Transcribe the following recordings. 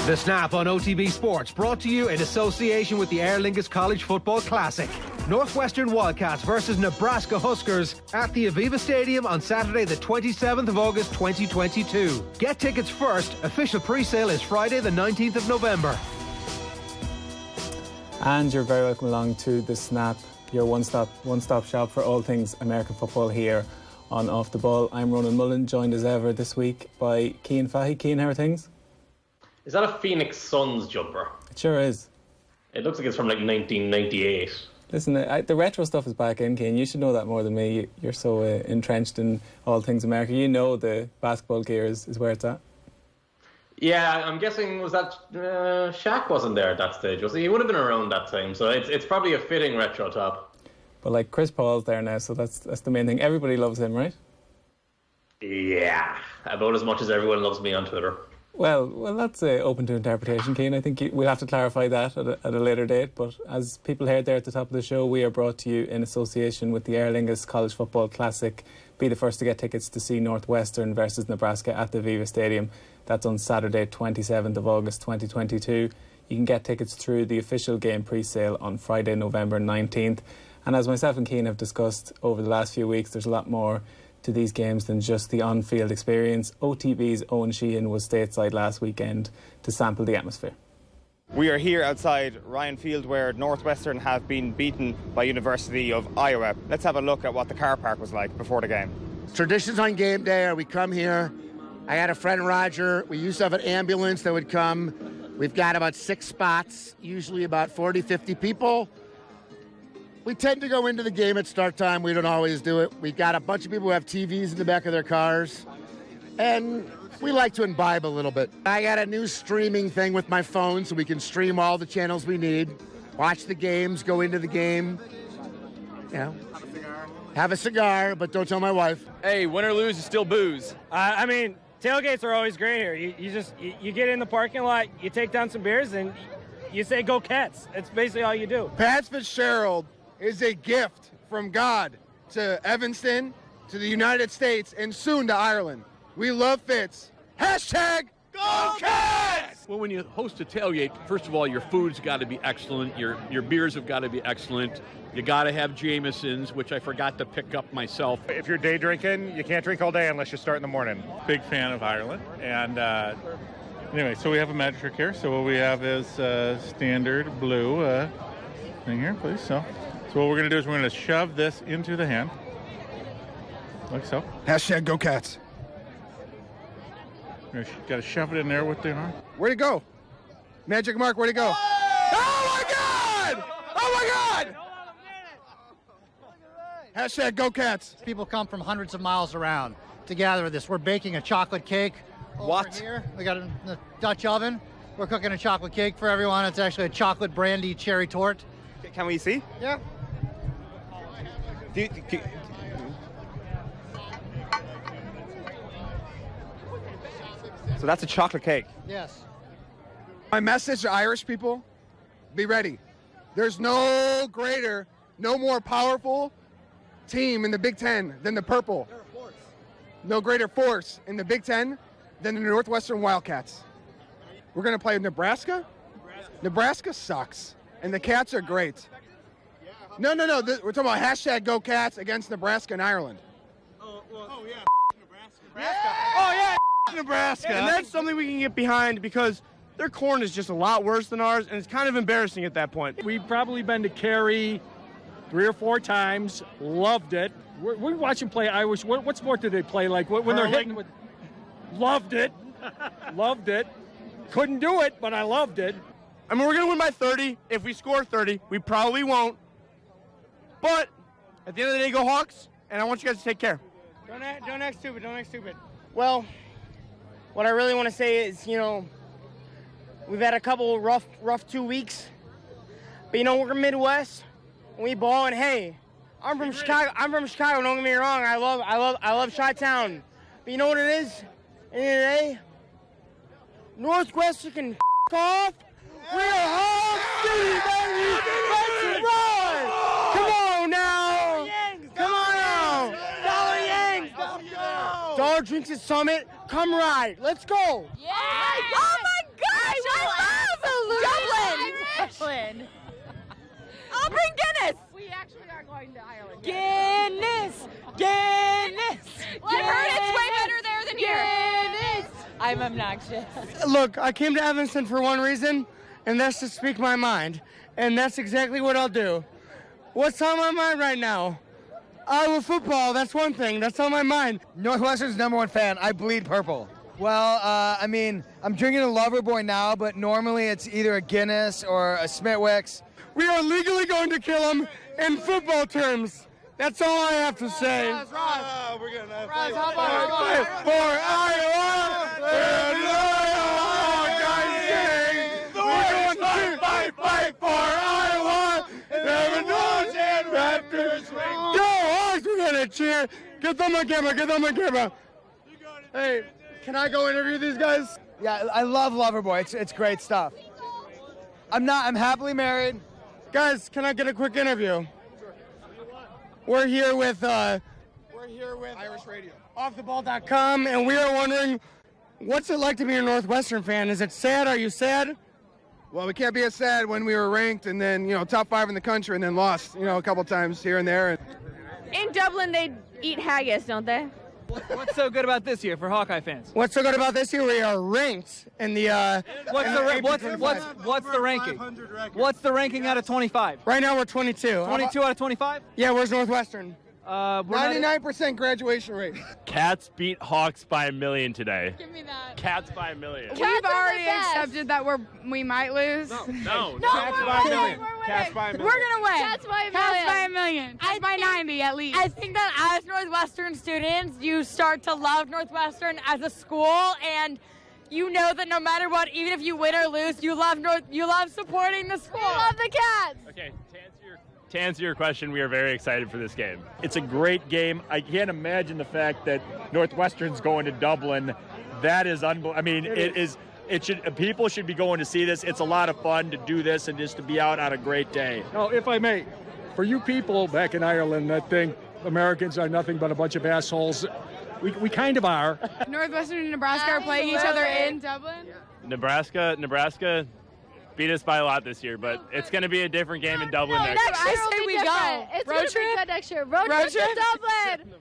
The Snap on OTB Sports, brought to you in association with the Aer Lingus College Football Classic. Northwestern Wildcats versus Nebraska Huskers at the Aviva Stadium on Saturday the 27th of August 2022. Get tickets first. Official pre-sale is Friday the 19th of November. And you're very welcome along to The Snap, your one-stop shop for all things American football here on Off the Ball. I'm Ronan Mullen, joined as ever this week by Cian Fahey. Cian, how are things? Is that a Phoenix Suns jumper? It sure is. It looks like it's from like 1998. Listen, the retro stuff is back in, Cian. You should know that more than me. You're so entrenched in all things America. You know the basketball gear is where it's at. Yeah, I'm guessing was that Shaq wasn't there at that stage, was he? He would have been around that time, so it's probably a fitting retro top. But like Chris Paul's there now, so that's the main thing. Everybody loves him, right? Yeah, about as much as everyone loves me on Twitter. Well, that's open to interpretation, Cian. I think we'll have to clarify that at a later date. But as people heard there at the top of the show, we are brought to you in association with the Aer Lingus College Football Classic. Be the first to get tickets to see Northwestern versus Nebraska at the Aviva Stadium. That's on Saturday, 27th of August 2022. You can get tickets through the official game pre-sale on Friday, November 19th. And as myself and Cian have discussed over the last few weeks, there's a lot more to these games than just the on-field experience. OTB's Ronan Cian was stateside last weekend to sample the atmosphere. We are here outside Ryan Field where Northwestern have been beaten by University of Iowa. Let's have a look at what the car park was like before the game. Traditions on game day, we come here. I had a friend, Roger. We used to have an ambulance that would come. We've got about 6 spots, usually about 40, 50 people. We tend to go into the game at start time. We don't always do it. We've got a bunch of people who have TVs in the back of their cars. And we like to imbibe a little bit. I got a new streaming thing with my phone so we can stream all the channels we need, watch the games, go into the game. You know, have a cigar, but don't tell my wife. Hey, win or lose, you still booze. I mean, tailgates are always great here. You get in the parking lot, you take down some beers, and you say, go Cats. It's basically all you do. Pat Fitzgerald is a gift from God to Evanston, to the United States, and soon to Ireland. We love Fitz. Hashtag Go Cats! Well, when you host a tailgate, first of all, your food's got to be excellent. Your beers have got to be excellent. You got to have Jamesons, which I forgot to pick up myself. If you're day drinking, you can't drink all day unless you start in the morning. Big fan of Ireland. And anyway, so we have a magic trick here. So what we have is standard blue thing here, please. So what we're going to do is we're going to shove this into the hand, like so. Hashtag Go Cats. Got to shove it in there with the arm. Where'd it go? Magic Mark, where'd it go? Oh my God! Oh my God! Hashtag Go Cats. People come from hundreds of miles around to gather with this. We're baking a chocolate cake. What? Here. We got it in the Dutch oven. We're cooking a chocolate cake for everyone. It's actually a chocolate brandy cherry tort. Can we see? Yeah. So that's a chocolate cake. Yes. My message to Irish people, be ready. There's no greater, no more powerful team in the Big Ten than the purple. No greater force in the Big Ten than the Northwestern Wildcats. We're going to play Nebraska? Nebraska sucks, and the Cats are great. No. We're talking about hashtag Go Cats against Nebraska and Ireland. Oh yeah, Nebraska. Oh, yeah, Nebraska. And that's something we can get behind because their corn is just a lot worse than ours, and it's kind of embarrassing at that point. We've probably been to Cary 3 or 4 times, loved it. We watch them play Irish. What sport do they play? Like when they're hitting with... Loved it. Loved it. Couldn't do it, but I loved it. I mean, we're going to win by 30. If we score 30, we probably won't. But at the end of the day, go Hawks, and I want you guys to take care. Don't act stupid. Well, what I really want to say is, we've had a couple rough 2 weeks. But, we're Midwest, and we ball, and hey, I'm from Chicago. Don't get me wrong. I love Chi-Town. But you know what it is? At the end of the day, Northwestern can off. We are Hawk City, baby. Let's run. Come on now. Come on now. Dollar Yanks. Dollar Drinks at Summit. Come ride. Let's go. Yeah. Oh my gosh. Dublin. I'll bring Guinness. We actually are going to Ireland. Guinness. Well, I heard it's way better there than here. Guinness. I'm obnoxious. Look, I came to Evanston for one reason, and that's to speak my mind. And that's exactly what I'll do. What's on my mind right now? Iowa football, that's one thing. That's on my mind. Northwestern's #1 fan. I bleed purple. Well, I mean, I'm drinking a Loverboy now, but normally it's either a Guinness or a Smithwick's. We are legally going to kill them in football terms. That's all I have to say. We're going to fight for Iowa! Fight for Iowa! Never and Raptors! Go Hawks! We're going to cheer! Get them on camera! Hey, can I go interview these guys? Yeah, I love Loverboy. It's great stuff. I'm happily married. Guys, can I get a quick interview? We're here with Irish Radio, offtheball.com, and we are wondering, what's it like to be a Northwestern fan? Is it sad? Are you sad? Well, we can't be as sad when we were ranked and then, top 5 in the country and then lost, a couple times here and there. In Dublin, they eat haggis, don't they? What's so good about this year for Hawkeye fans? What's so good about this year? We are ranked in the. What's the ranking? What's the ranking out of 25? Right now we're 22. 22 out of 25? Yeah, where's Northwestern? 99% graduation rate. Cats beat Hawks by 1 million today. Give me that. Cats by 1 million. We've already accepted that we might lose. No. Cats by 1 million. Cats by 1 million. We're gonna win. Cats by 1 million. Cats by 1 million. Cats by 90 at least. I think that as Northwestern students, you start to love Northwestern as a school, and you know that no matter what, even if you win or lose, you love supporting the school. We love the Cats. Okay, to answer your question, we are very excited for this game. It's a great game. I can't imagine the fact that Northwestern's going to Dublin. That is unbelievable. I mean, people should be going to see this. It's a lot of fun to do this and just to be out on a great day. Now, if I may, for you people back in Ireland that think Americans are nothing but a bunch of assholes, we kind of are. Northwestern and Nebraska are playing each other in Dublin. Nebraska beat us by a lot this year, but it's going to be a different game in Dublin next year. Next year will be different. It's going to be good next year. Road trip to Dublin.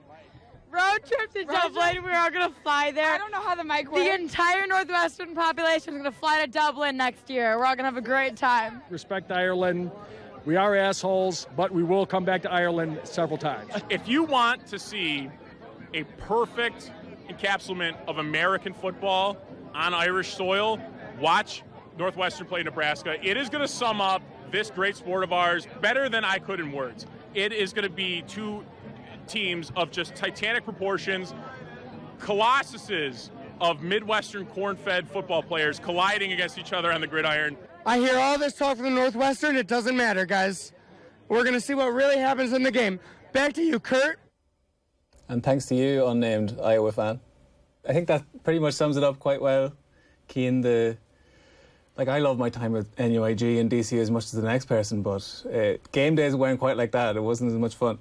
Road trip to Dublin. We're all going to fly there. I don't know how the mic works. The entire Northwestern population is going to fly to Dublin next year. We're all going to have a great time. Respect Ireland. We are assholes, but we will come back to Ireland several times. If you want to see a perfect encapsulation of American football on Irish soil, watch Northwestern play Nebraska. It is going to sum up this great sport of ours better than I could in words. It is going to be two teams of just titanic proportions, colossuses of Midwestern corn-fed football players colliding against each other on the gridiron. I hear all this talk from the Northwestern. It doesn't matter, guys. We're going to see what really happens in the game. Back to you, Kurt. And thanks to you, unnamed Iowa fan. I think that pretty much sums it up quite well. Cian, I love my time at NUIG and DC as much as the next person, but game days weren't quite like that. It wasn't as much fun.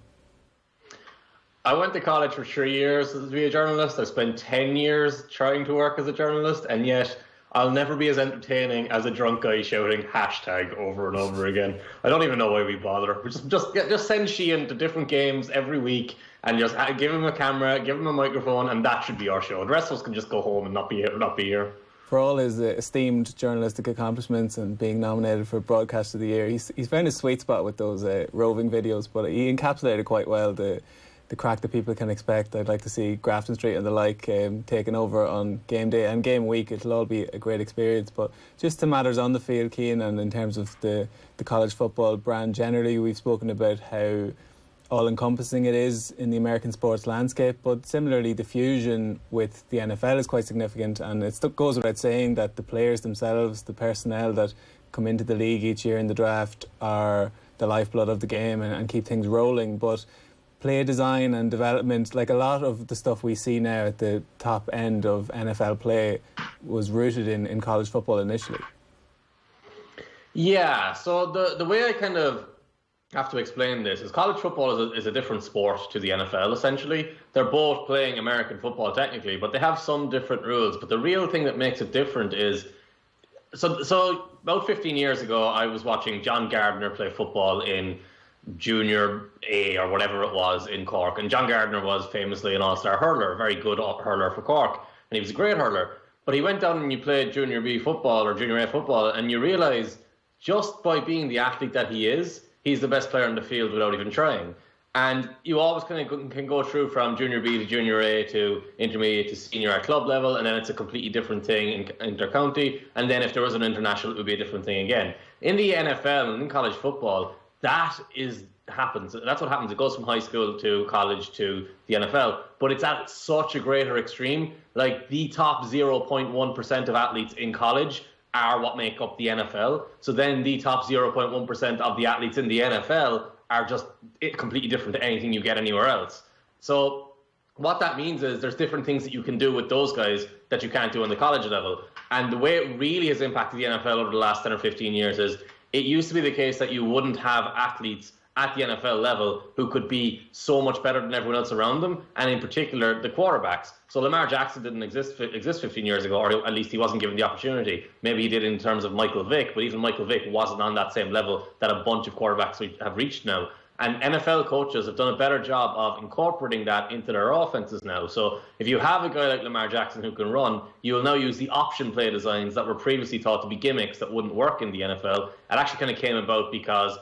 I went to college for 3 years to be a journalist. I spent 10 years trying to work as a journalist, and yet I'll never be as entertaining as a drunk guy shouting hashtag over and over again. I don't even know why we bother. Just send Cian to different games every week and just give him a camera, give him a microphone, and that should be our show. The rest of us can just go home and not be here. For all his esteemed journalistic accomplishments and being nominated for Broadcast of the Year, he's found his sweet spot with those roving videos, but he encapsulated quite well the crack that people can expect. I'd like to see Grafton Street and the like taken over on game day and game week. It'll all be a great experience, but just to matters on the field, Cian, and in terms of the college football brand generally, we've spoken about how all-encompassing it is in the American sports landscape, but similarly the fusion with the NFL is quite significant, and it goes without saying that the players themselves, the personnel that come into the league each year in the draft are the lifeblood of the game and keep things rolling. But play design and development, like a lot of the stuff we see now at the top end of NFL play, was rooted in college football initially. Yeah, so the way I kind of have to explain this is college football is a different sport to the NFL, essentially. They're both playing American football technically, but they have some different rules. But the real thing that makes it different is So about 15 years ago, I was watching John Gardner play football in Junior A or whatever it was in Cork. And John Gardner was famously an all-star hurler, a very good hurler for Cork. And he was a great hurler. But he went down and you played Junior B football or Junior A football, and you realise just by being the athlete that he is, he's the best player on the field without even trying. And you always can go through from Junior B to Junior A to intermediate to senior at club level, and then it's a completely different thing in inter-county. And then if there was an international, it would be a different thing again. In the NFL and in college football, that happens. That's what happens. It goes from high school to college to the NFL. But it's at such a greater extreme. Like the top 0.1% of athletes in college are what make up the NFL. So then the top 0.1% of the athletes in the NFL are just completely different to anything you get anywhere else. So what that means is there's different things that you can do with those guys that you can't do on the college level. And the way it really has impacted the NFL over the last 10 or 15 years is it used to be the case that you wouldn't have athletes at the NFL level who could be so much better than everyone else around them, and in particular the quarterbacks. So Lamar Jackson didn't exist 15 years ago, or at least he wasn't given the opportunity. Maybe he did in terms of Michael Vick, but even Michael Vick wasn't on that same level that a bunch of quarterbacks have reached now. And NFL coaches have done a better job of incorporating that into their offenses now. So if you have a guy like Lamar Jackson who can run, you will now use the option play designs that were previously thought to be gimmicks that wouldn't work in the NFL. It actually kind of came about because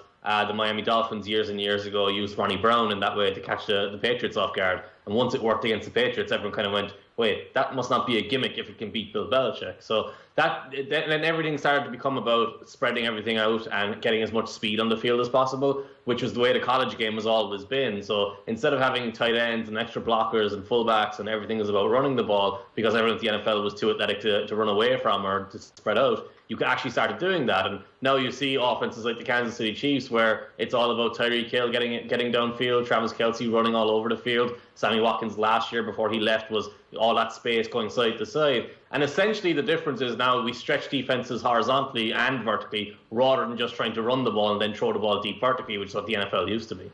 the Miami Dolphins years and years ago used Ronnie Brown in that way to catch the Patriots off guard. And once it worked against the Patriots, everyone kind of went, wait, that must not be a gimmick if it can beat Bill Belichick. So then everything started to become about spreading everything out and getting as much speed on the field as possible, which was the way the college game has always been. So instead of having tight ends and extra blockers and fullbacks and everything is about running the ball because everyone at the NFL was too athletic to run away from or to spread out, you actually started doing that. And now you see offenses like the Kansas City Chiefs where it's all about Tyreek Hill getting downfield, Travis Kelce running all over the field. Sammy Watkins last year before he left was all that space going side to side. And essentially the difference is now we stretch defenses horizontally and vertically rather than just trying to run the ball and then throw the ball deep vertically, which is what the NFL used to be.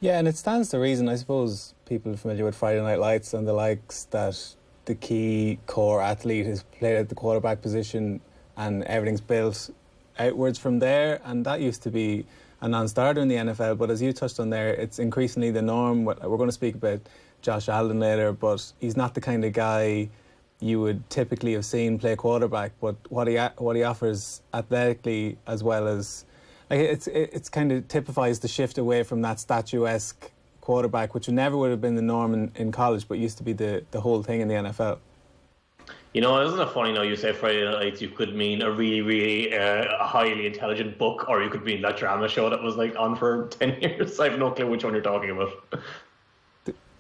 Yeah, and it stands to reason, I suppose, people familiar with Friday Night Lights and the likes, that the key core athlete is played at the quarterback position and everything's built outwards from there, and that used to be a non-starter in the NFL, but as you touched on there, it's increasingly the norm. We're going to speak about Josh Allen later, but he's not the kind of guy you would typically have seen play quarterback, but what he offers athletically as well as, like, it's kind of typifies the shift away from that statuesque quarterback, which never would have been the norm in college, but used to be the whole thing in the NFL. You know, isn't it funny now you say Friday Night Lights, you could mean a really, really highly intelligent book, or you could mean that drama show that was like on for 10 years. I have no clue which one you're talking about.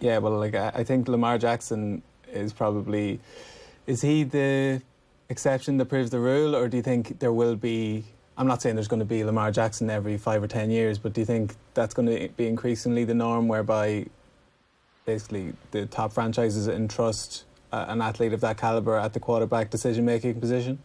Yeah, well, like I think Lamar Jackson is probably, is he the exception that proves the rule, or do you think there will be, I'm not saying there's going to be Lamar Jackson every 5 or 10 years, but do you think that's going to be increasingly the norm, whereby basically the top franchises entrust an athlete of that caliber at the quarterback decision-making position?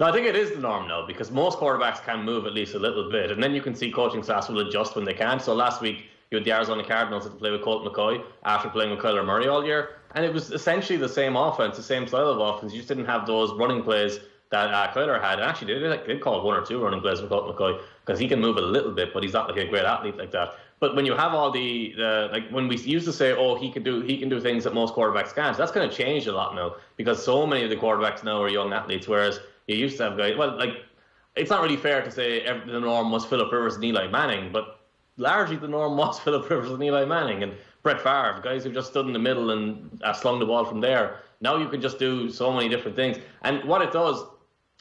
No, I think it is the norm now, because most quarterbacks can move at least a little bit, and then you can see coaching staffs will adjust when they can. So last week, you had the Arizona Cardinals had to play with Colt McCoy after playing with Kyler Murray all year, and it was essentially the same offense, the same style of offense. You just didn't have those running plays that Kyler had. And actually, they did call 1 or 2 running plays with Colt McCoy, because he can move a little bit, but he's not like a great athlete like that. But when you have all the like when we used to say, oh, he can do things that most quarterbacks can't, that's going to change a lot now, because so many of the quarterbacks now are young athletes, whereas you used to have guys. Well, like, it's not really fair to say the norm was Phillip Rivers and Eli Manning, but largely the norm was Phillip Rivers and Eli Manning and Brett Favre, guys who just stood in the middle and slung the ball from there. Now you can just do so many different things, and what it does,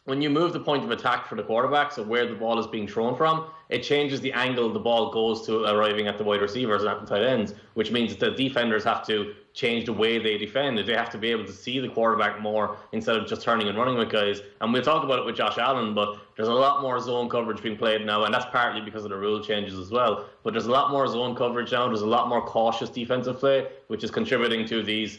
when you move the point of attack for the quarterback, so where the ball is being thrown from, it changes the angle the ball goes to arriving at the wide receivers and at the tight ends, which means that the defenders have to change the way they defend. They have to be able to see the quarterback more instead of just turning and running with guys. And we'll talk about it with Josh Allen, but there's a lot more zone coverage being played now, and that's partly because of the rule changes as well. But there's a lot more zone coverage now. There's a lot more cautious defensive play, which is contributing to these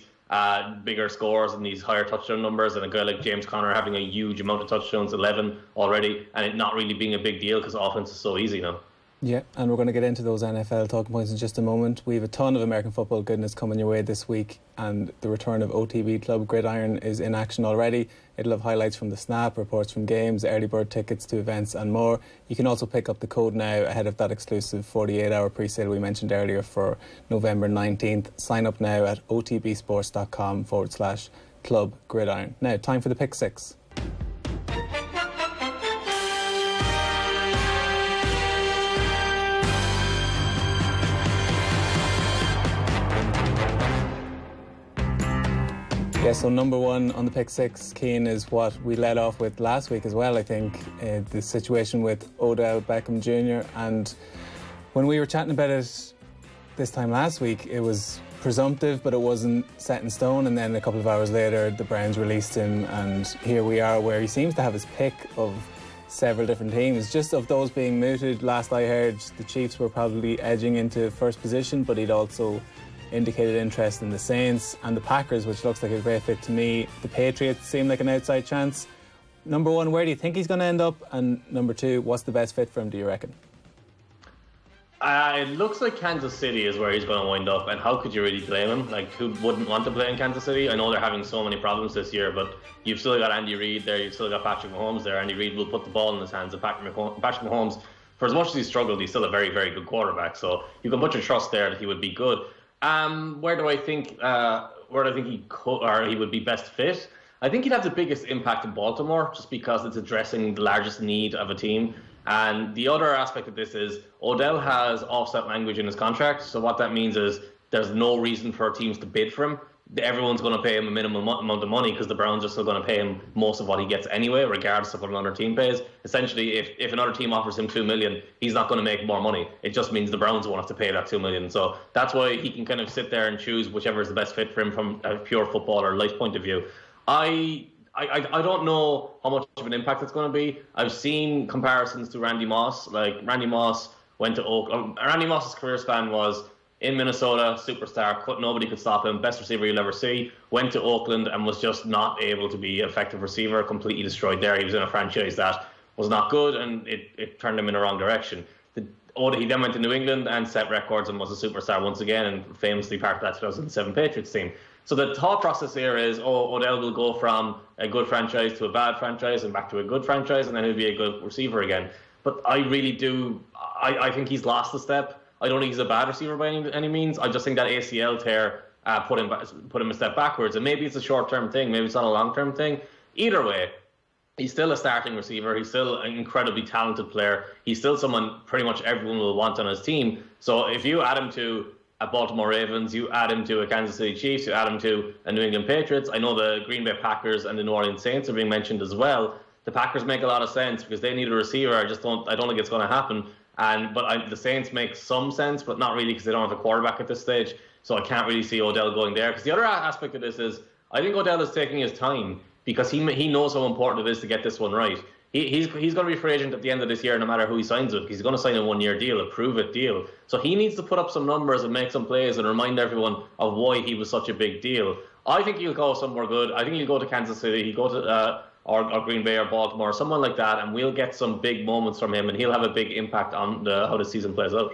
bigger scores and these higher touchdown numbers, and a guy like James Conner having a huge amount of touchdowns, 11 already, and it not really being a big deal because offense is so easy now. Yeah, and we're going to get into those NFL talking points in just a moment. We have a ton of American football goodness coming your way this week, and the return of OTB Club Gridiron is in action already. It'll have highlights from the snap, reports from games, early bird tickets to events and more. You can also pick up the code now ahead of that exclusive 48-hour pre-sale we mentioned earlier for November 19th. Sign up now at otbsports.com/Club Gridiron. Now, time for the Pick 6. Yeah, so number one on the Pick 6, Cian, is what we led off with last week as well, I think, the situation with Odell Beckham Jr. And when we were chatting about it this time last week, it was presumptive, but it wasn't set in stone. And then a couple of hours later, the Browns released him, and here we are, where he seems to have his pick of several different teams. Just of those being mooted, last I heard, the Chiefs were probably edging into first position, but he'd also indicated interest in the Saints and the Packers, which looks like a great fit to me. The Patriots seem like an outside chance. Number one, where do you think he's going to end up? And number two, what's the best fit for him, do you reckon? It looks like Kansas City is where he's going to wind up, and how could you really blame him? Like, who wouldn't want to play in Kansas City? I know they're having so many problems this year, but you've still got Andy Reid there, you've still got Patrick Mahomes there. Andy Reid will put the ball in his hands, and Patrick Mahomes, for as much as he's struggled, he's still a very, very good quarterback, so you can put your trust there that he would be good. Where do I think he could, or he would be best fit? I think he'd have the biggest impact in Baltimore, just because it's addressing the largest need of a team. And the other aspect of this is Odell has offset language in his contract, so what that means is there's no reason for teams to bid for him. Everyone's going to pay him a minimum amount of money because the Browns are still going to pay him most of what he gets anyway, regardless of what another team pays. Essentially, if another team offers him $2 million, he's not going to make more money. It just means the Browns won't have to pay that $2 million. So that's why he can kind of sit there and choose whichever is the best fit for him from a pure football or life point of view. I don't know how much of an impact it's going to be. I've seen comparisons to Randy Moss. Like, Randy Moss went to Oakland. Randy Moss's career span was in Minnesota, superstar, nobody could stop him, best receiver you'll ever see. Went to Oakland and was just not able to be an effective receiver, completely destroyed there. He was in a franchise that was not good, and it turned him in the wrong direction. He then went to New England and set records and was a superstar once again, and famously part of that 2007 Patriots team. So the thought process here is, Odell will go from a good franchise to a bad franchise and back to a good franchise, and then he'll be a good receiver again. But I really do, I think he's lost a step. I don't think he's a bad receiver by any means. I just think that ACL tear put him a step backwards. And maybe it's a short-term thing. Maybe it's not a long-term thing. Either way, he's still a starting receiver. He's still an incredibly talented player. He's still someone pretty much everyone will want on his team. So if you add him to a Baltimore Ravens, you add him to a Kansas City Chiefs, you add him to a New England Patriots. I know the Green Bay Packers and the New Orleans Saints are being mentioned as well. The Packers make a lot of sense because they need a receiver. I don't think it's going to happen. But the Saints make some sense, but not really because they don't have a quarterback at this stage. So I can't really see Odell going there. Because the other aspect of this is, I think Odell is taking his time because he knows how important it is to get this one right. He's going to be free agent at the end of this year, no matter who he signs with. He's going to sign a one-year deal, a prove-it deal. So he needs to put up some numbers and make some plays and remind everyone of why he was such a big deal. I think he'll go somewhere good. I think he'll go to Kansas City. He'll go to or Green Bay or Baltimore, someone like that, and we'll get some big moments from him, and he'll have a big impact on how the season plays out.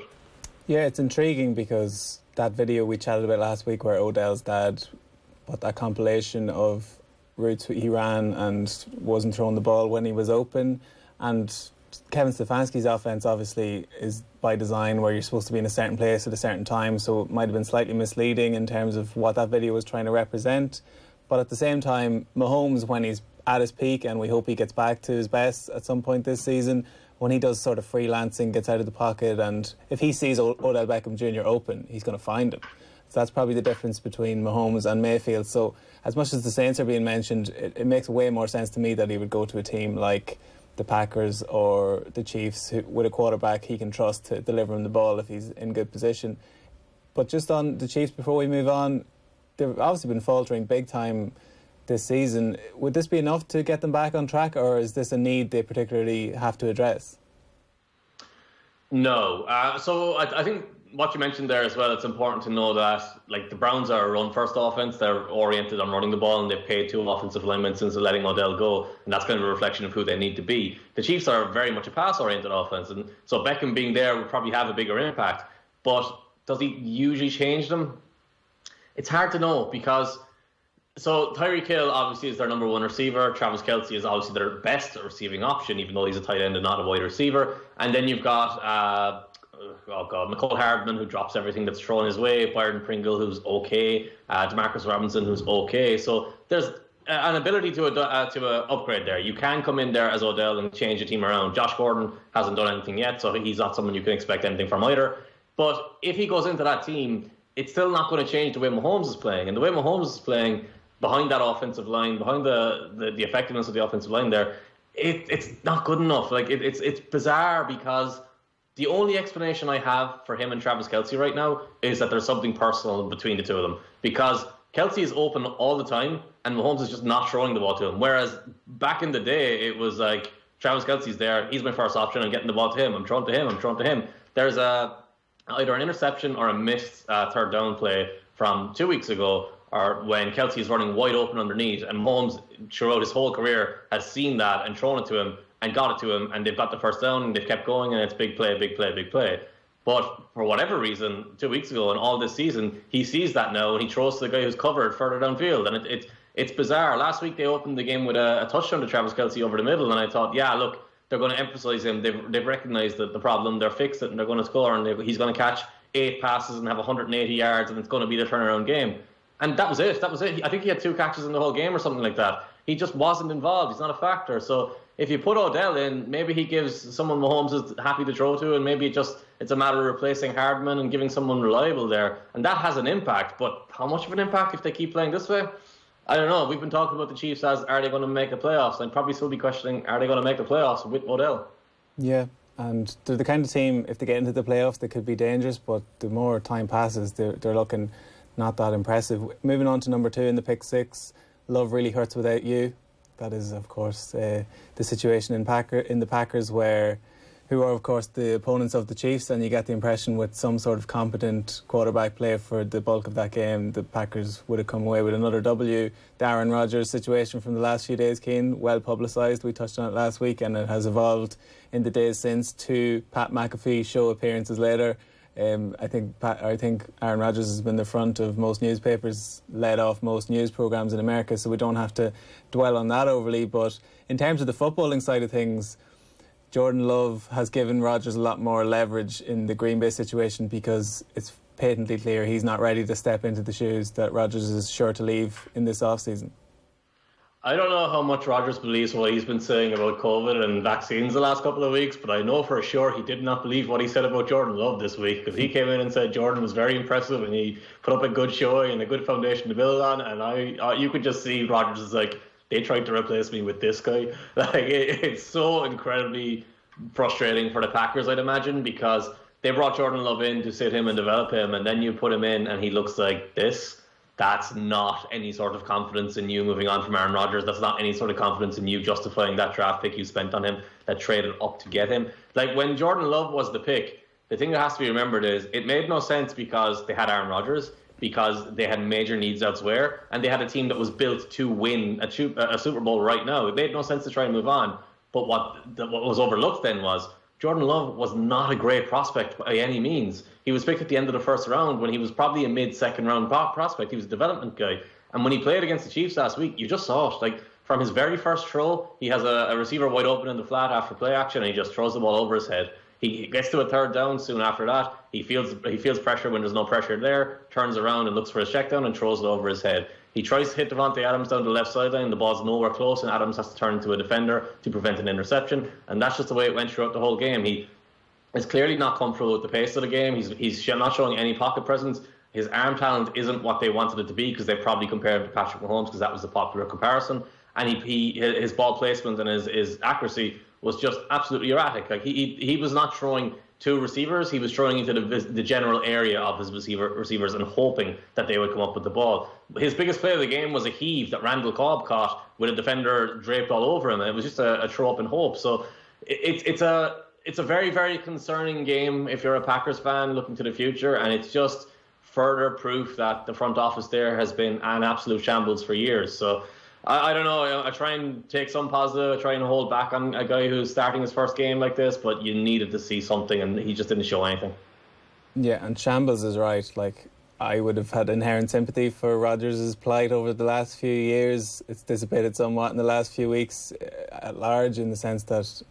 Yeah, it's intriguing because that video we chatted about last week where Odell's dad put that compilation of routes he ran and wasn't throwing the ball when he was open, and Kevin Stefanski's offense obviously is by design where you're supposed to be in a certain place at a certain time, so it might have been slightly misleading in terms of what that video was trying to represent. But at the same time, Mahomes, when he's at his peak, and we hope he gets back to his best at some point this season, when he does sort of freelancing, gets out of the pocket, and if he sees Odell Beckham Jr. open, he's going to find him. So that's probably the difference between Mahomes and Mayfield. So as much as the Saints are being mentioned, it makes way more sense to me that he would go to a team like the Packers or the Chiefs with a quarterback he can trust to deliver him the ball if he's in good position. But just on the Chiefs, before we move on, they've obviously been faltering big time this season. Would this be enough to get them back on track, or is this a need they particularly have to address? No. So I think what you mentioned there as well, it's important to know that like the Browns are a run-first offense. They're oriented on running the ball, and they've paid 2 offensive linemen since letting Odell go, and that's kind of a reflection of who they need to be. The Chiefs are very much a pass-oriented offense, and so Beckham being there would probably have a bigger impact. But does he usually change them? It's hard to know because so Tyreek Hill obviously is their number 1 receiver. Travis Kelce is obviously their best receiving option, even though he's a tight end and not a wide receiver. And then you've got McCole Hardman, who drops everything that's thrown his way. Byron Pringle, who's okay. Demarcus Robinson, who's okay. So there's an ability to upgrade there. You can come in there as Odell and change the team around. Josh Gordon hasn't done anything yet, so he's not someone you can expect anything from either. But if he goes into that team, it's still not going to change the way Mahomes is playing. And the way Mahomes is playing behind that offensive line, behind the effectiveness of the offensive line there, it's not good enough. Like it's bizarre because the only explanation I have for him and Travis Kelce right now is that there's something personal between the two of them. Because Kelce is open all the time and Mahomes is just not throwing the ball to him. Whereas back in the day, it was like Travis Kelce's there, he's my first option, I'm getting the ball to him, I'm throwing to him. There's either an interception or a missed third down play from 2 weeks ago, or when Kelce is running wide open underneath, and Mahomes throughout his whole career has seen that and thrown it to him and got it to him, and they've got the first down and they've kept going, and it's big play. But for whatever reason, 2 weeks ago and all this season, he sees that now and he throws to the guy who's covered further downfield, and it's bizarre. Last week they opened the game with a touchdown to Travis Kelce over the middle, and I thought, yeah, look, they're going to emphasize him. They've recognized the problem. They're fixed it, and they're going to score, and he's going to catch 8 passes and have 180 yards, and it's going to be the turnaround game. And that was it. I think he had 2 catches in the whole game or something like that. He just wasn't involved. He's not a factor. So if you put Odell in, maybe he gives someone Mahomes is happy to throw to, and maybe it's a matter of replacing Hardman and giving someone reliable there. And that has an impact. But how much of an impact if they keep playing this way? I don't know. We've been talking about the Chiefs as, are they going to make the playoffs? I'd probably still be questioning, are they going to make the playoffs with Odell? Yeah, and they're the kind of team, if they get into the playoffs, they could be dangerous, but the more time passes, they're looking not that impressive. Moving on to number 2 in the pick 6, Love really hurts without you. That is, of course, the situation in the Packers, who are, of course, the opponents of the Chiefs, and you get the impression with some sort of competent quarterback play for the bulk of that game, the Packers would have come away with another W. The Aaron Rodgers situation from the last few days, Cian, well publicised. We touched on it last week, and it has evolved in the days since to Pat McAfee show appearances later. I think Aaron Rodgers has been the front of most newspapers, led off most news programmes in America, so we don't have to dwell on that overly. But in terms of the footballing side of things, Jordan Love has given Rodgers a lot more leverage in the Green Bay situation because it's patently clear he's not ready to step into the shoes that Rodgers is sure to leave in this off-season. I don't know how much Rodgers believes what he's been saying about COVID and vaccines the last couple of weeks, but I know for sure he did not believe what he said about Jordan Love this week, because he came in and said Jordan was very impressive and he put up a good showing and a good foundation to build on, and you could just see Rodgers is like, they tried to replace me with this guy. Like it's so incredibly frustrating for the Packers, I'd imagine, because they brought Jordan Love in to sit him and develop him, and then you put him in and he looks like this. That's not any sort of confidence in you moving on from Aaron Rodgers. That's not any sort of confidence in you justifying that draft pick you spent on him, that traded up to get him. Like when Jordan Love was the pick, the thing that has to be remembered is it made no sense because they had Aaron Rodgers, because they had major needs elsewhere, and they had a team that was built to win a Super Bowl right now. It made no sense to try and move on. But what was overlooked then was Jordan Love was not a great prospect by any means. He was picked at the end of the first round when he was probably a mid-second round prospect. He was a development guy. And when he played against the Chiefs last week, you just saw it. Like from his very first throw, he has a receiver wide open in the flat after play action, and he just throws the ball over his head. He gets to a third down soon after that. He feels pressure when there's no pressure there, turns around and looks for his check down and throws it over his head. He tries to hit Devontae Adams down the left sideline. The ball's nowhere close, and Adams has to turn into a defender to prevent an interception. And that's just the way it went throughout the whole game. He is clearly not comfortable with the pace of the game. He's not showing any pocket presence. His arm talent isn't what they wanted it to be, because they probably compared him to Patrick Mahomes, because that was the popular comparison. And his ball placement and his accuracy was just absolutely erratic. Like he was not throwing to receivers, he was throwing into the general area of his receivers and hoping that they would come up with the ball. His biggest play of the game was a heave that Randall Cobb caught with a defender draped all over him, and it was just a throw up in hope. So it's it's a very, very concerning game if you're a Packers fan looking to the future, and it's just further proof that the front office there has been an absolute shambles for years. So I don't know. I try and take some positive. I try and hold back on a guy who's starting his first game like this, but you needed to see something, and he just didn't show anything. Yeah, and shambles is right. Like, I would have had inherent sympathy for Rodgers' plight over the last few years. It's dissipated somewhat in the last few weeks at large, in the sense that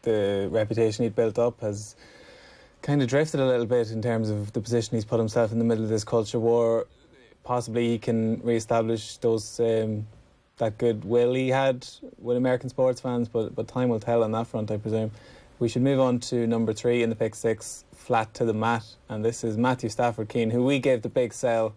the reputation he'd built up has kind of drifted a little bit in terms of the position he's put himself in the middle of this culture war. Possibly he can re-establish those that goodwill he had with American sports fans, but time will tell on that front, I presume. We should move on to number 3 in the pick 6, flat to the mat, and this is Matthew Stafford Keane, who we gave the big sell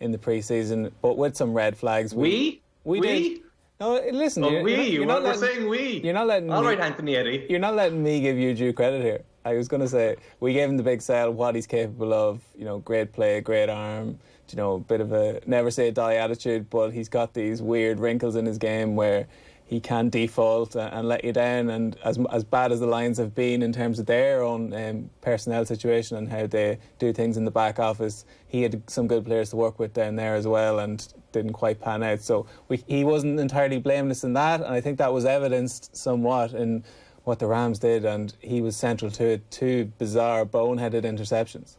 in the pre-season, but with some red flags. We did. No, listen. We're saying we. You're not letting. All right, Anthony Eddy. You're not letting me give you due credit here. I was going to say we gave him the big sell, what he's capable of. Great play, great arm. A bit of a never say die attitude, but he's got these weird wrinkles in his game where he can default and let you down. And as bad as the Lions have been in terms of their own personnel situation and how they do things in the back office, he had some good players to work with down there as well and didn't quite pan out. So he wasn't entirely blameless in that, and I think that was evidenced somewhat in what the Rams did, and he was central to it. 2 bizarre, boneheaded interceptions.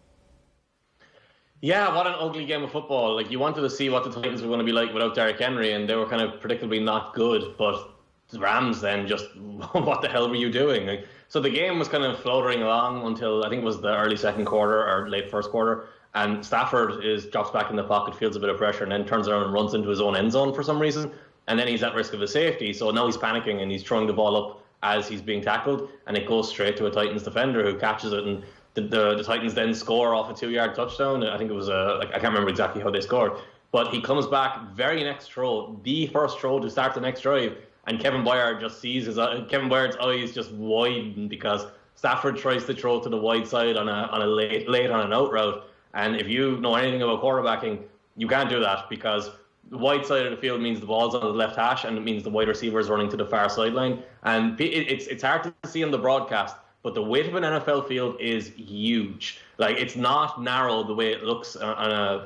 Yeah, what an ugly game of football. Like, you wanted to see what the Titans were going to be like without Derrick Henry, and they were kind of predictably not good. But the Rams then just, what the hell were you doing? So the game was kind of floundering along until I think it was the early second quarter or late first quarter. And Stafford drops back in the pocket, feels a bit of pressure, and then turns around and runs into his own end zone for some reason. And then he's at risk of a safety. So now he's panicking and he's throwing the ball up as he's being tackled. And it goes straight to a Titans defender who catches it. And the Titans then score off a 2-yard touchdown. I think it was I can't remember exactly how they scored. But he comes back very next throw, the first throw to start the next drive. And Kevin Byard just sees Kevin Byard's eyes just widen because Stafford tries to throw to the wide side on a late on an out route. And if you know anything about quarterbacking, you can't do that because the wide side of the field means the ball's on the left hash and it means the wide receiver is running to the far sideline. And it's hard to see on the broadcast, but the width of an NFL field is huge. Like, it's not narrow the way it looks on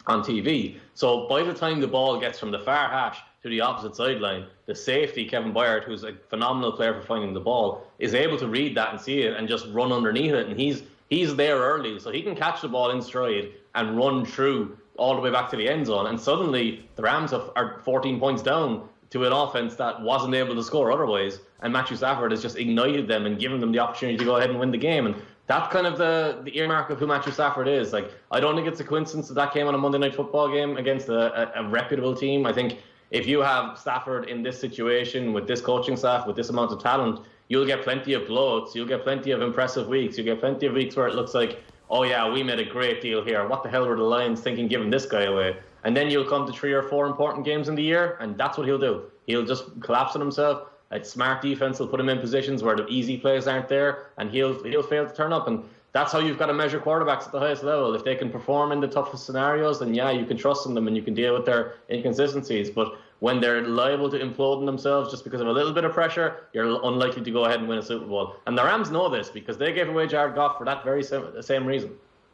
TV. So by the time the ball gets from the far hash to the opposite sideline, the safety, Kevin Byard, who's a phenomenal player for finding the ball, is able to read that and see it and just run underneath it. And he's there early, so he can catch the ball in stride and run through all the way back to the end zone. And suddenly the Rams are 14 points down to an offense that wasn't able to score otherwise. And Matthew Stafford has just ignited them and given them the opportunity to go ahead and win the game. And that's kind of the earmark of who Matthew Stafford is. Like, I don't think it's a coincidence that came on a Monday Night Football game against a reputable team. I think if you have Stafford in this situation with this coaching staff, with this amount of talent, you'll get plenty of blowouts. You'll get plenty of impressive weeks. You'll get plenty of weeks where it looks like, oh yeah, we made a great deal here. What the hell were the Lions thinking giving this guy away? And then you'll come to 3 or 4 important games in the year, and that's what he'll do. He'll just collapse on himself. A smart defense will put him in positions where the easy plays aren't there, and he'll fail to turn up. And that's how you've got to measure quarterbacks at the highest level. If they can perform in the toughest scenarios, then yeah, you can trust in them and you can deal with their inconsistencies. But when they're liable to implode on themselves just because of a little bit of pressure, you're unlikely to go ahead and win a Super Bowl. And the Rams know this because they gave away Jared Goff for that very same reason.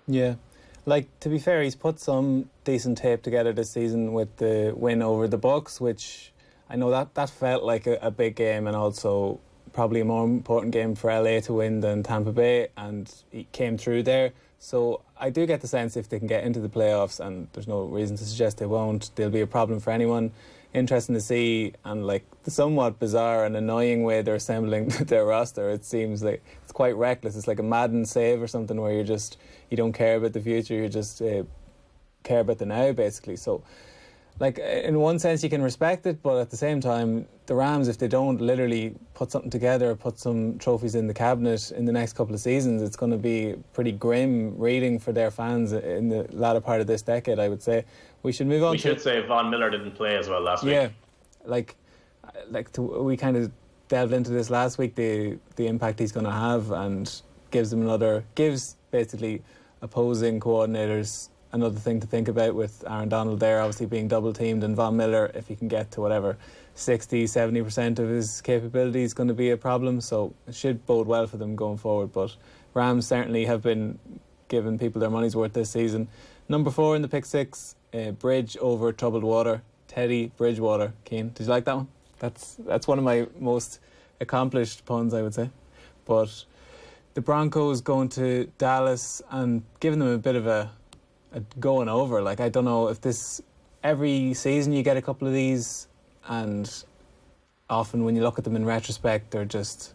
Yeah. Like, to be fair, he's put some decent tape together this season with the win over the Bucs, which I know that felt like a big game and also probably a more important game for LA to win than Tampa Bay, and he came through there. So I do get the sense if they can get into the playoffs, and there's no reason to suggest they won't, they'll be a problem for anyone. Interesting to see, and like the somewhat bizarre and annoying way they're assembling their roster. It seems like it's quite reckless. It's like a Madden save or something where you don't care about the future, you just care about the now, basically. So, like, in one sense you can respect it, but at the same time, the Rams, if they don't literally put something together, put some trophies in the cabinet in the next couple of seasons, it's going to be pretty grim reading for their fans in the latter part of this decade, I would say. We should move on. We should say Von Miller didn't play as well last week. Yeah, we kind of delved into this last week, the impact he's going to have, and gives basically opposing coordinators another thing to think about with Aaron Donald there obviously being double teamed, and Von Miller, if he can get to whatever 60-70% of his capability is going to be a problem, so it should bode well for them going forward. But Rams certainly have been giving people their money's worth this season. Number 4 in the pick 6, Bridge over Troubled Water, Teddy Bridgewater. Cian, did you like that one? That's one of my most accomplished puns, I would say. But the Broncos going to Dallas and giving them a bit of a going over. Like, I don't know if this, every season you get a couple of these, and often when you look at them in retrospect, they're just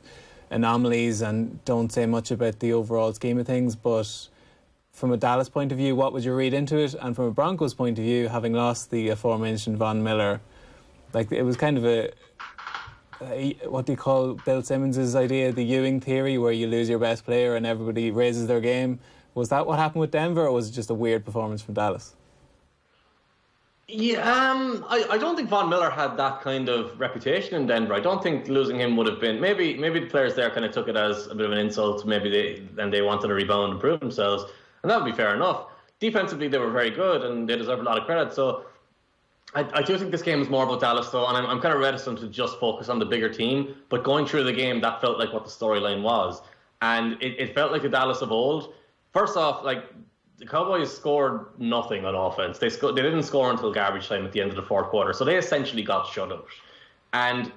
anomalies and don't say much about the overall scheme of things. But from a Dallas point of view, what would you read into it? And from a Broncos point of view, having lost the aforementioned Von Miller, like, it was kind of a what do you call Bill Simmons' idea, the Ewing theory, where you lose your best player and everybody raises their game. Was that what happened with Denver, or was it just a weird performance from Dallas? Yeah, I don't think Von Miller had that kind of reputation in Denver. I don't think losing him would have been... Maybe the players there kind of took it as a bit of an insult. Maybe they wanted to rebound and prove themselves, and that would be fair enough. Defensively, they were very good, and they deserve a lot of credit. So I do think this game is more about Dallas, though, and I'm kind of reticent to just focus on the bigger team. But going through the game, that felt like what the storyline was. And it felt like the Dallas of old. First off, like, the Cowboys scored nothing on offense. They didn't score until garbage time at the end of the fourth quarter. So they essentially got shut out. And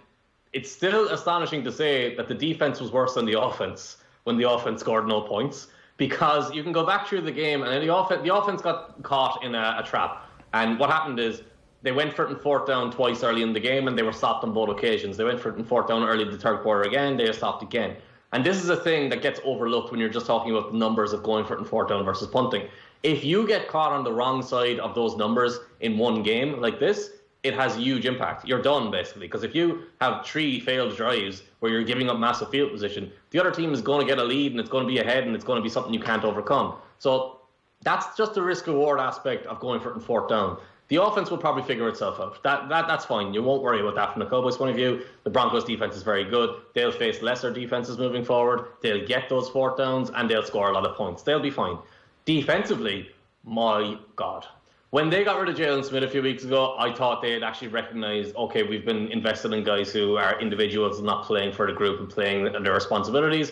it's still astonishing to say that the defense was worse than the offense when the offense scored no points. Because you can go back through the game, and then the offense got caught in a trap. And what happened is, they went for it in fourth down twice early in the game, and they were stopped on both occasions. They went for it in fourth down early in the third quarter again. They were stopped again. And this is a thing that gets overlooked when you're just talking about the numbers of going for it in fourth down versus punting. If you get caught on the wrong side of those numbers in one game like this, it has a huge impact. You're done, basically. Because if you have 3 failed drives where you're giving up massive field position, the other team is going to get a lead, and it's going to be ahead, and it's going to be something you can't overcome. So that's just the risk-reward aspect of going for it in fourth down. The offense will probably figure itself out. That's fine. You won't worry about that from the Cowboys' point of view. The Broncos' defense is very good. They'll face lesser defenses moving forward. They'll get those fourth downs, and they'll score a lot of points. They'll be fine. Defensively, my God. When they got rid of Jalen Smith a few weeks ago, I thought they had actually recognized, okay, we've been invested in guys who are individuals and not playing for the group and playing their responsibilities,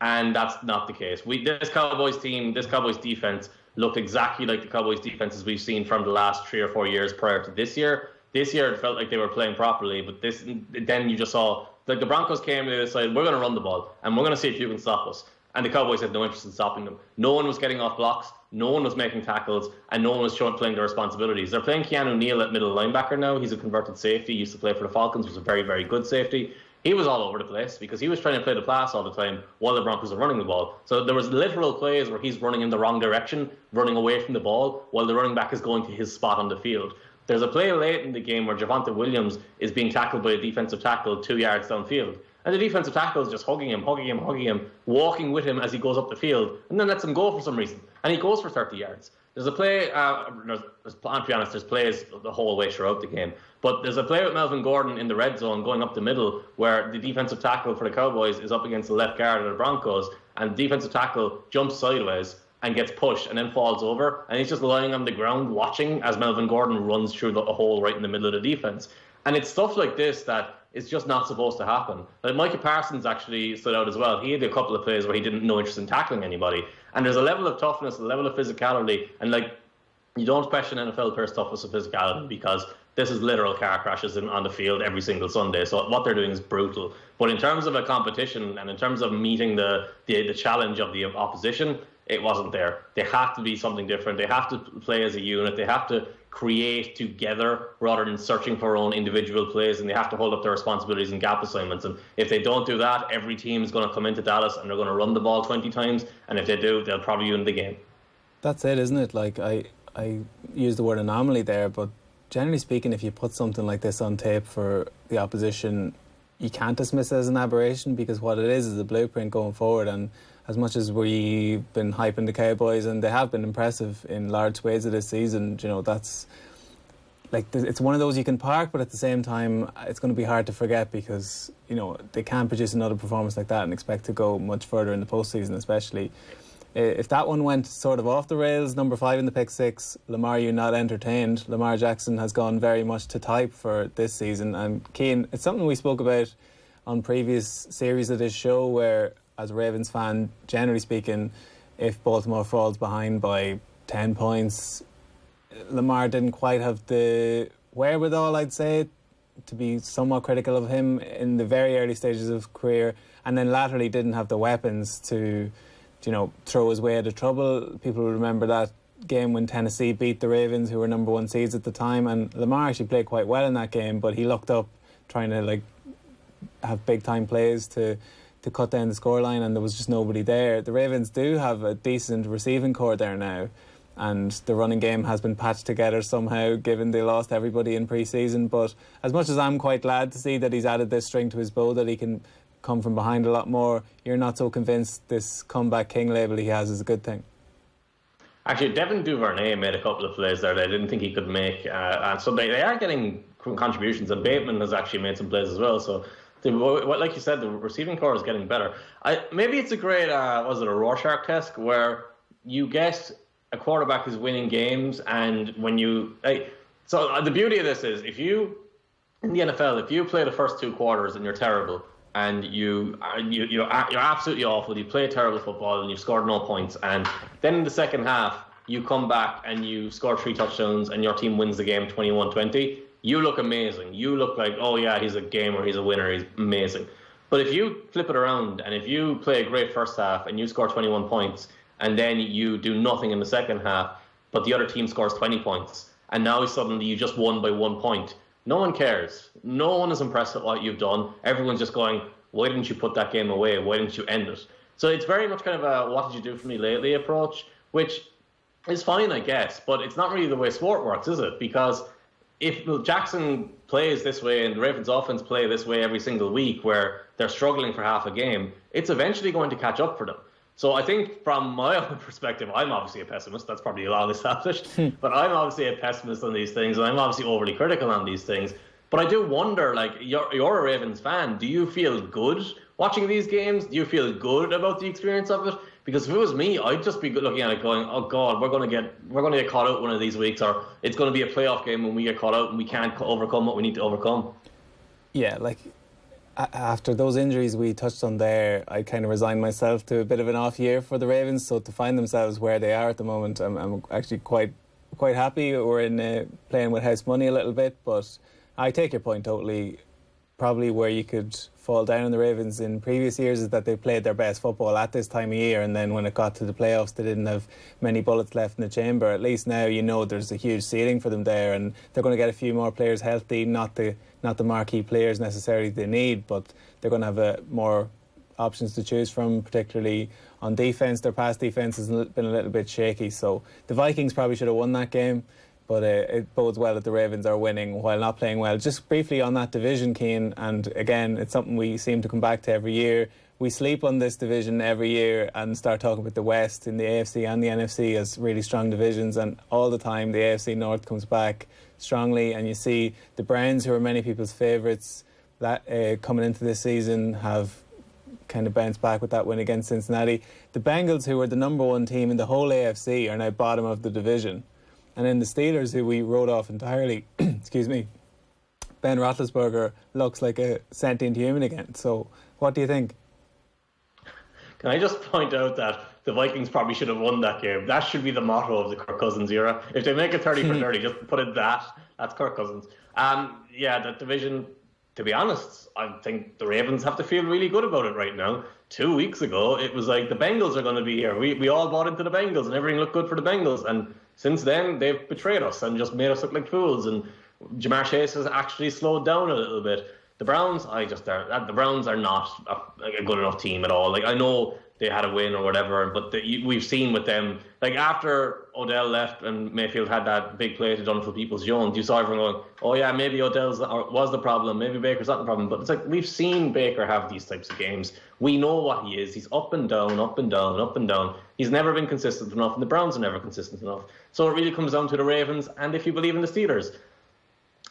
and that's not the case. This Cowboys team, this Cowboys defense looked exactly like the Cowboys defenses we've seen from the last 3 or 4 years prior to this year. This year it felt like they were playing properly, but then you just saw, like, the Broncos came and they decided, we're going to run the ball, and we're going to see if you can stop us. And the Cowboys had no interest in stopping them. No one was getting off blocks, no one was making tackles, and no one was playing their responsibilities. They're playing Keanu Neal at middle linebacker now. He's a converted safety. He used to play for the Falcons, was a very, very good safety. He was all over the place because he was trying to play the pass all the time while the Broncos were running the ball. So there was literal plays where he's running in the wrong direction, running away from the ball, while the running back is going to his spot on the field. There's a play late in the game where Javonte Williams is being tackled by a defensive tackle 2 yards downfield. And the defensive tackle is just hugging him, walking with him as he goes up the field, and then lets him go for some reason. And he goes for 30 yards. There's a play, I'll be honest, there's plays the whole way throughout the game. But there's a play with Melvin Gordon in the red zone going up the middle where the defensive tackle for the Cowboys is up against the left guard of the Broncos, and the defensive tackle jumps sideways and gets pushed and then falls over, and he's just lying on the ground watching as Melvin Gordon runs through the hole right in the middle of the defense. And it's stuff like this that is just not supposed to happen. Like, Micah Parsons actually stood out as well. He had a couple of plays where he didn't no interest in tackling anybody. And there's a level of toughness, a level of physicality, and, like, you don't question NFL players' toughness and physicality because this is literal car crashes on the field every single Sunday. So what they're doing is brutal. But in terms of a competition and in terms of meeting the challenge of the opposition, it wasn't there. They have to be something different. They have to play as a unit. They have to create together rather than searching for their own individual plays, and they have to hold up their responsibilities and gap assignments. And if they don't do that, every team is going to come into Dallas and they're going to run the ball 20 times, and if they do, they'll probably win the game. That's it, isn't it? Like, I use the word anomaly there, but generally speaking, if you put something like this on tape for the opposition, you can't dismiss it as an aberration, because what it is a blueprint going forward. And as much as we've been hyping the Cowboys, and they have been impressive in large swathes of this season, you know, that's like, it's one of those you can park, but at the same time, it's going to be hard to forget, because, you know, they can't produce another performance like that and expect to go much further in the postseason, especially. if that one went sort of off the rails, number 5 in the pick 6, Lamar, you not entertained. Lamar Jackson has gone very much to type for this season. And Cian, it's something we spoke about on previous series of this show, where as a Ravens fan, generally speaking, if Baltimore falls behind by 10 points, Lamar didn't quite have the wherewithal, I'd say, to be somewhat critical of him in the very early stages of career, and then latterly didn't have the weapons to, throw his way out of trouble. People remember that game when Tennessee beat the Ravens, who were number 1 seeds at the time, and Lamar actually played quite well in that game, but he looked up trying to have big time plays to cut down the scoreline, and there was just nobody there. The Ravens do have a decent receiving core there now, and the running game has been patched together somehow, given they lost everybody in pre-season. But as much as I'm quite glad to see that he's added this string to his bow, that he can come from behind a lot more, you're not so convinced this comeback king label he has is a good thing? Actually, Devin Duvernay made a couple of plays there that I didn't think he could make, and so they are getting contributions, and Bateman has actually made some plays as well. So, like you said, the receiving core is getting better. Maybe it's a great, a Rorschach test, where you get a quarterback who's winning games, and when you so the beauty of this is, if you in the NFL, if you play the first 2 quarters and you're terrible, and you're absolutely awful, you play terrible football and you've scored no points, and then in the second half you come back and you score 3 touchdowns and your team wins the game 21-20, you look amazing. You look like, oh yeah, he's a gamer, he's a winner, he's amazing. But if you flip it around and if you play a great first half and you score 21 points and then you do nothing in the second half, but the other team scores 20 points, and now suddenly you just won by 1 point, no one cares. No one is impressed at what you've done. Everyone's just going, why didn't you put that game away? Why didn't you end it? So it's very much kind of a what did you do for me lately approach, which is fine, I guess, but it's not really the way sport works, is it? Because if Jackson plays this way and the Ravens offense play this way every single week, where they're struggling for half a game, it's eventually going to catch up for them. So I think from my own perspective, I'm obviously a pessimist. That's probably long established. But I'm obviously a pessimist on these things, and I'm obviously overly critical on these things. But I do wonder, you're a Ravens fan. Do you feel good watching these games? Do you feel good about the experience of it? Because if it was me, I'd just be looking at it going, oh God, we're going to get caught out one of these weeks, or it's going to be a playoff game when we get caught out and we can't overcome what we need to overcome. Yeah, after those injuries we touched on there, I kind of resigned myself to a bit of an off year for the Ravens. So to find themselves where they are at the moment, I'm actually quite happy. We're in playing with house money a little bit, but I take your point totally. Probably where you could fall down on the Ravens in previous years is that they played their best football at this time of year, and then when it got to the playoffs they didn't have many bullets left in the chamber. At least now there's a huge ceiling for them there, and they're going to get a few more players healthy, not the marquee players necessarily they need, but they're going to have more options to choose from, particularly on defence. Their pass defence has been a little bit shaky, so the Vikings probably should have won that game. But it bodes well that the Ravens are winning while not playing well. Just briefly on that division, Cian, and again, it's something we seem to come back to every year. We sleep on this division every year and start talking about the West in the AFC and the NFC as really strong divisions, and all the time the AFC North comes back strongly, and you see the Browns, who are many people's favourites, that coming into this season have kind of bounced back with that win against Cincinnati. The Bengals, who were the number 1 team in the whole AFC, are now bottom of the division. And then the Steelers, who we wrote off entirely, excuse me, Ben Roethlisberger looks like a sentient human again. So what do you think? Can I just point out that the Vikings probably should have won that game? That should be the motto of the Kirk Cousins era. If they make it 30 for 30, just put it that. That's Kirk Cousins. Yeah, that division, to be honest, I think the Ravens have to feel really good about it right now. 2 weeks ago, it was like the Bengals are going to be here. We all bought into the Bengals and everything looked good for the Bengals. And since then, they've betrayed us and just made us look like fools. And Jamar Chase has actually slowed down a little bit. The Browns, the Browns are not a good enough team at all. I know they had a win or whatever, but we've seen with them, after Odell left and Mayfield had that big play to Donovan Peoples-Jones, you saw everyone going, oh yeah, maybe Odell was the problem, maybe Baker's not the problem. But it's we've seen Baker have these types of games. We know what he is. He's up and down, up and down, up and down. He's never been consistent enough, and the Browns are never consistent enough. So it really comes down to the Ravens, and if you believe in the Steelers.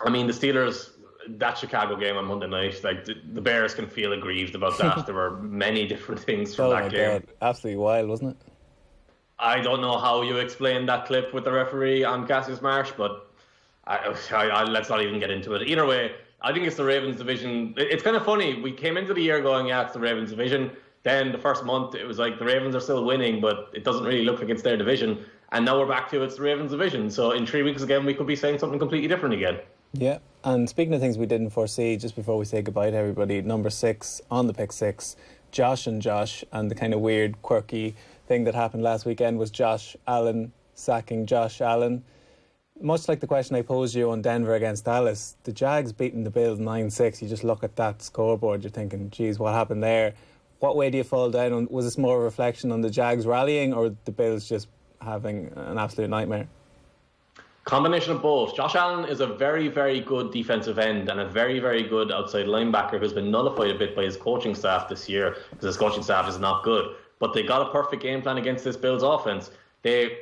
I mean, the Steelers, that Chicago game on Monday night, the Bears can feel aggrieved about that. There were many different things from that game. God. Absolutely wild, wasn't it? I don't know how you explain that clip with the referee on Cassius Marsh, but let's not even get into it. Either way, I think it's the Ravens division. It's kind of funny. We came into the year going, yeah, it's the Ravens division. Then the first month, it was like the Ravens are still winning, but it doesn't really look like it's their division. And now we're back to it's the Ravens division. So in 3 weeks again, we could be saying something completely different again. Yeah, and speaking of things we didn't foresee, just before we say goodbye to everybody, number 6 on the pick 6, Josh, and the kind of weird, quirky thing that happened last weekend was Josh Allen sacking Josh Allen. Much like the question I posed you on Denver against Dallas, the Jags beating the Bills 9-6, you just look at that scoreboard, you're thinking, geez, what happened there? What way do you fall down on? Was this more a reflection on the Jags rallying or the Bills just having an absolute nightmare? Combination of both. Josh Allen is a very, very good defensive end and a very, very good outside linebacker who's been nullified a bit by his coaching staff this year because his coaching staff is not good. But they got a perfect game plan against this Bills offense. They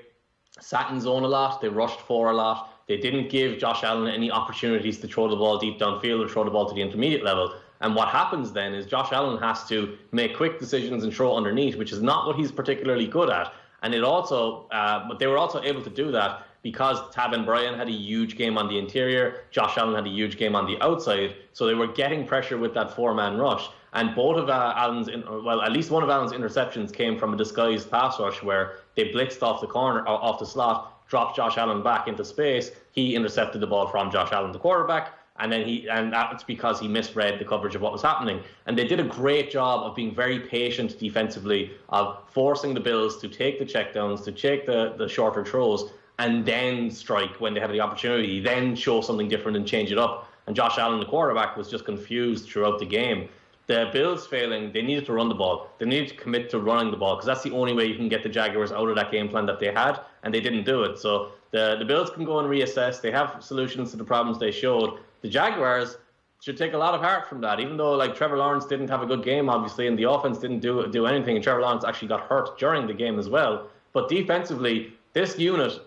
sat in zone a lot. They rushed 4 a lot. They didn't give Josh Allen any opportunities to throw the ball deep downfield or throw the ball to the intermediate level. And what happens then is Josh Allen has to make quick decisions and throw underneath, which is not what he's particularly good at. And but they were also able to do that because Taven Bryan had a huge game on the interior, Josh Allen had a huge game on the outside, so they were getting pressure with that 4-man rush. And both of at least one of Allen's interceptions came from a disguised pass rush where they blitzed off the corner, off the slot, dropped Josh Allen back into space. He intercepted the ball from Josh Allen, the quarterback, and that's because he misread the coverage of what was happening. And they did a great job of being very patient defensively, of forcing the Bills to take the checkdowns, to take the shorter throws, and then strike when they had the opportunity, then show something different and change it up. And Josh Allen, the quarterback, was just confused throughout the game. The Bills failing, they needed to run the ball. They needed to commit to running the ball because that's the only way you can get the Jaguars out of that game plan that they had, and they didn't do it. So the Bills can go and reassess. They have solutions to the problems they showed. The Jaguars should take a lot of heart from that, even though Trevor Lawrence didn't have a good game, obviously, and the offense didn't do anything, and Trevor Lawrence actually got hurt during the game as well. But defensively, this unit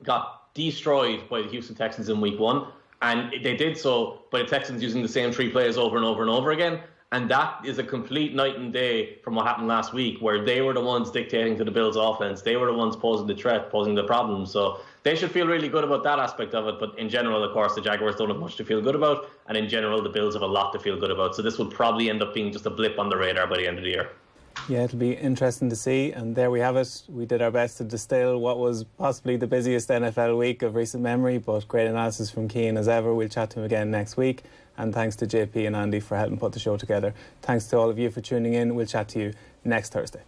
got destroyed by the Houston Texans in week 1, and they did so by the Texans using the same 3 plays over and over and over again. And that is a complete night and day from what happened last week, where they were the ones dictating to the Bills' offense. They were the ones posing the threat, posing the problem. So they should feel really good about that aspect of it. But in general, of course, the Jaguars don't have much to feel good about. And in general, the Bills have a lot to feel good about. So this will probably end up being just a blip on the radar by the end of the year. Yeah, it'll be interesting to see. And there we have it. We did our best to distill what was possibly the busiest NFL week of recent memory. But great analysis from Cian as ever. We'll chat to him again next week. And thanks to JP and Andy for helping put the show together. Thanks to all of you for tuning in. We'll chat to you next Thursday.